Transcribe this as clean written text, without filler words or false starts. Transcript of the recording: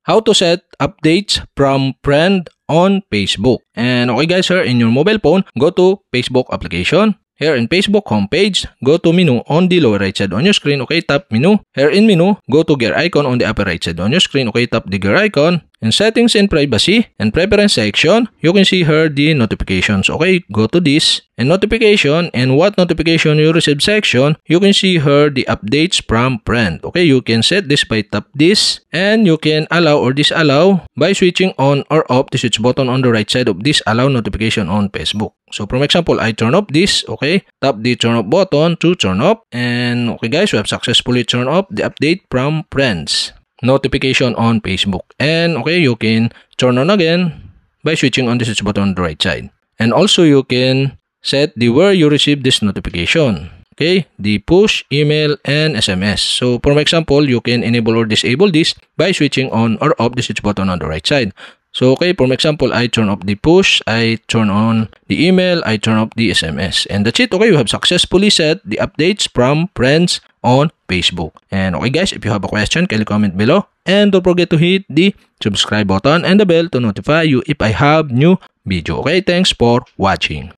how to set updates from friend on Facebook. And okay guys, here in your mobile phone, go to Facebook application. Here in Facebook homepage, go to menu on the lower right side on your screen. Okay, tap menu. Here in menu, go to gear icon on the upper right side on your screen. Okay, tap the gear icon. In settings and privacy and preference section, you can see here the notifications. Okay, go to this. In notification and what notification you receive section, you can see here the updates from friend. Okay, you can set this by tap this, and you can allow or disallow by switching on or off the switch button on the right side of this allow notification on Facebook. So from example, I turn off this. Okay, tap the turn off button to turn off. And okay guys, we have successfully turned off the update from friends notification on Facebook. And okay, you can turn on again by switching on the switch button on the right side. And also you can set the where you receive this notification. Okay, the push, email, and SMS. So for example, you can enable or disable this by switching on or off the switch button on the right side. So okay, for example, I turn off the push, I turn on the email, I turn off the SMS. And that's it. Okay, you have successfully set the updates from friends on Facebook. And okay guys, if you have a question, kindly comment below. And don't forget to hit the subscribe button and the bell to notify you if I have new video. Okay, thanks for watching.